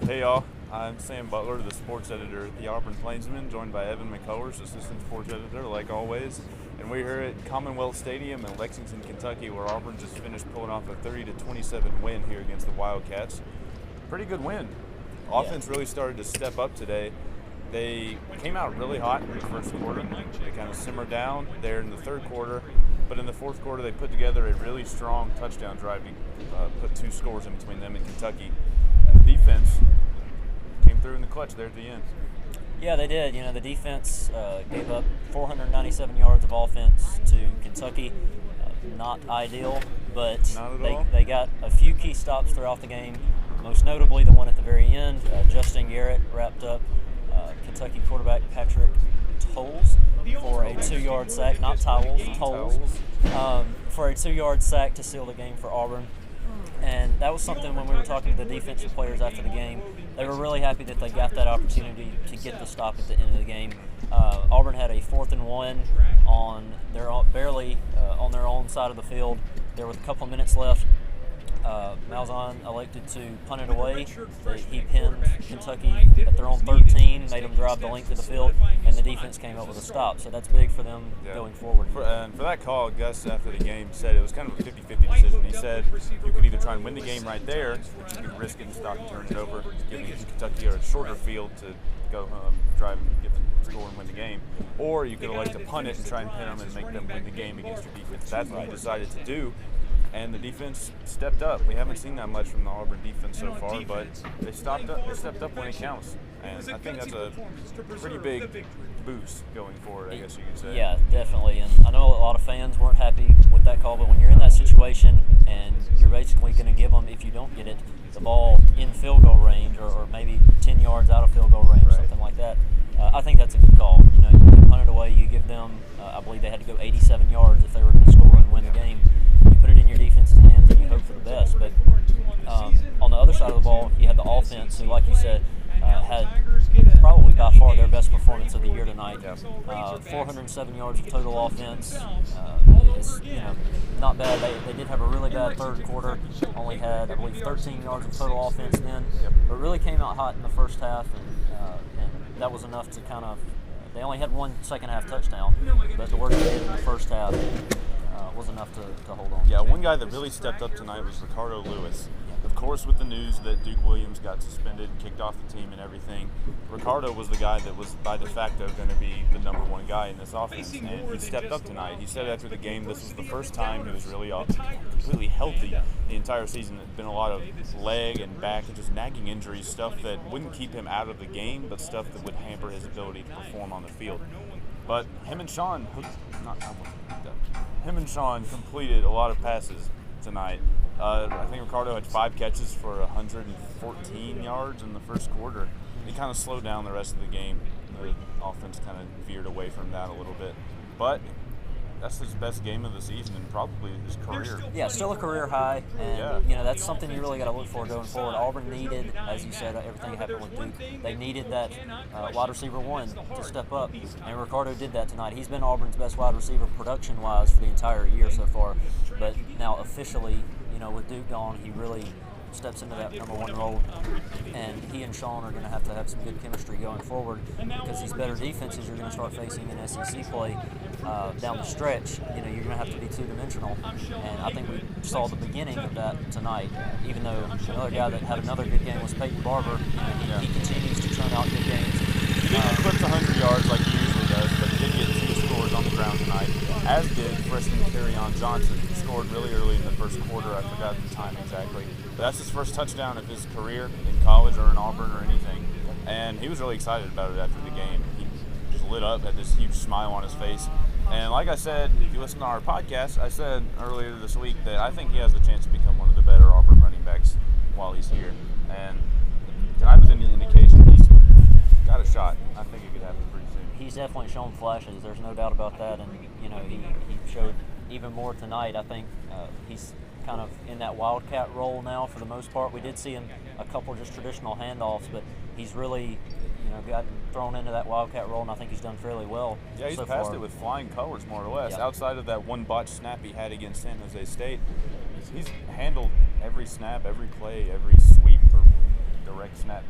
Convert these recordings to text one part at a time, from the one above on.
Hey y'all, I'm Sam Butler, the sports editor at the Auburn Plainsman, joined by Evan McCullers, assistant sports editor, like always. And we're here at Commonwealth Stadium in Lexington, Kentucky, where Auburn just finished pulling off a 30-27 win here against the Wildcats. Pretty good win. Offense really started to step up today. They came out really hot in the first quarter. They kind of simmered down there in the third quarter, but in the fourth quarter they put together a really strong touchdown drive to put two scores in between them and Kentucky. And the defense came through in the clutch there at the end. Yeah, they did. You know, the defense gave up 497 yards of offense to Kentucky. Not ideal, but they got a few key stops throughout the game, most notably the one at the very end. Justin Garrett wrapped up Kentucky quarterback Patrick Towles for a 2-yard sack, not Towles, Towles, for a 2-yard sack to seal the game for Auburn. And that was something when we were talking to the defensive players after the game, they were really happy that they got that opportunity to get the stop at the end of the game. Auburn had a 4th and 1 on their barely on their own side of the field. There was a couple of minutes left. Malzahn elected to punt it away. He pinned Kentucky at their own 13, made them drive the length of the field, and the defense came up with a stop. So that's big for them going forward. And for that call, Gus, after the game, said it was kind of a 50-50 decision. He said you could either try and win the game right there, but you could risk getting stopped and turn it over, giving Kentucky a shorter field to go drive and get the score and win the game. Or you could elect to punt it and try and pin them and make them win the game against your defense. That's what he decided to do. And the defense stepped up. We haven't seen that much from the Auburn defense so far, but they stepped up when it counts. And I think that's a pretty big boost going forward, I guess you could say. Yeah, definitely. And I know a lot of fans weren't happy with that call, but when you're in that situation and you're basically going to give them, if you don't get it, the ball in field goal range or maybe 10 yards out of field goal range, something like that, I think that's a good call. You know, you punt it away, you give them, I believe they had to go 87 yards if they were going to score and win the game. You put it in your defense's hands and you hope for the best. But on the other side of the ball, you had the offense who, like you said, had probably by far their best performance of the year tonight. 407 yards of total offense. It's, not bad. They did have a really bad third quarter. Only had, I believe, 13 yards of total offense then. But really came out hot in the first half, and that was enough to kind of. They only had one second-half touchdown, but the work they did in the first half was enough to hold on. Yeah, one guy that really stepped up tonight was Ricardo Lewis. Of course, with the news that Duke Williams got suspended, kicked off the team and everything, Ricardo was the guy that was by de facto going to be the number one guy in this offense, and he stepped up tonight. He said after the game this was the first time he was really completely healthy the entire season. There's been a lot of leg and back and just nagging injuries, stuff that wouldn't keep him out of the game, but stuff that would hamper his ability to perform on the field. But him and Sean completed a lot of passes tonight. I think Ricardo had 5 catches for 114 yards in the first quarter. He kind of slowed down the rest of the game. The offense kind of veered away from that a little bit. But that's his best game of the season and probably his career. Yeah, still a career high. And, that's something you really got to look for going forward. Auburn needed, as you said, everything that happened with Duke. They needed that wide receiver one to step up. And Ricardo did that tonight. He's been Auburn's best wide receiver production-wise for the entire year so far. But now officially, with Duke gone, he really steps into that number one role, and he and Sean are going to have some good chemistry going forward because these better defenses you're going to start facing in SEC play down the stretch. You're going to have to be two-dimensional, and I think we saw the beginning of that tonight. Even though another guy that had another good game was Peyton Barber, he continues to churn out good games. He didn't eclipse 100 yards like he usually does, but he did get 2 scores on the ground tonight, as did freshman Kerryon Johnson, who scored really early in the first quarter. I forgot the time exactly. But that's his first touchdown of his career in college or in Auburn or anything. And he was really excited about it after the game. He just lit up, had this huge smile on his face. And like I said, if you listen to our podcast, I said earlier this week that I think he has the chance to become one of the better Auburn running backs while he's here. And tonight was an indication he's got a shot. I think it could happen pretty soon. He's definitely shown flashes. There's no doubt about that. And, he showed even more tonight. I think he's kind of in that Wildcat role now for the most part. We did see him a couple just traditional handoffs, but he's really, gotten thrown into that Wildcat role, and I think he's done fairly well. Yeah, he's so passed far. it with flying colors, more or less. Outside of that one botched snap he had against San Jose State, he's handled every snap, every play, every sweep or direct snap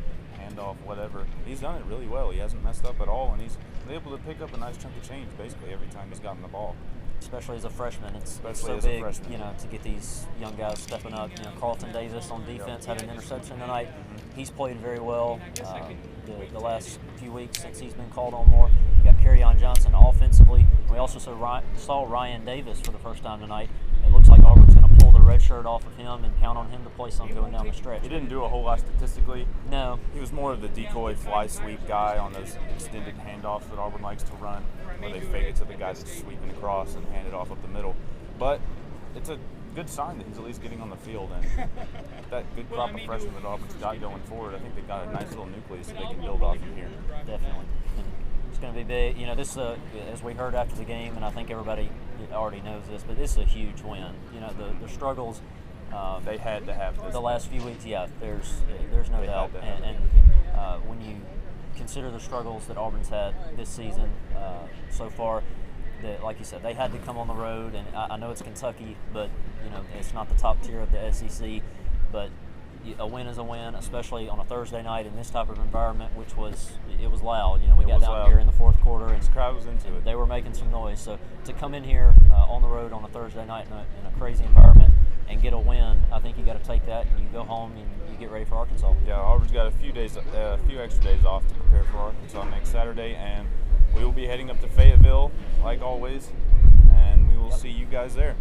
handoff, whatever. He's done it really well. He hasn't messed up at all, and he's been able to pick up a nice chunk of change basically every time he's gotten the ball. Especially as a freshman, it's Especially so as a big, freshman. you know, to get these young guys stepping up. You know, Carlton Davis on defense had an interception tonight. He's played very well the last few weeks since he's been called on more. We got Kerryon Johnson offensively. We also saw Ryan Davis for the first time tonight. It looks like Auburn's going to pull the red shirt off of him and count on him to play some going down the stretch. He didn't do a whole lot statistically. No. He was more of the decoy fly sweep guy on those extended handoffs that Auburn likes to run, where they fake it to the guy that's sweeping across and hand it off up the middle. But it's a good sign that he's at least getting on the field, and that good crop of freshmen that Auburn's got going forward, I think they've got a nice little nucleus that they can build off from here. Definitely. And it's going to be big. You know, this as we heard after the game, and I think everybody already knows this, but this is a huge win. You know, the struggles they had to have this the last few weeks. Yeah, there's no doubt. And when you consider the struggles that Auburn's had this season so far, that, like you said, they had to come on the road, and I know it's Kentucky, but you know it's not the top tier of the SEC. But a win is a win, especially on a Thursday night in this type of environment, which was loud. You know, we got down here in the fourth quarter, and this crowd was into it. They were making some noise. So to come in here on the road on a Thursday night in a crazy environment and get a win, I think you got to take that and you go home and you get ready for Arkansas. Yeah, Auburn's got a few extra days off to prepare for Arkansas next Saturday, and we will be heading up to Fayetteville like always, and we will see you guys there.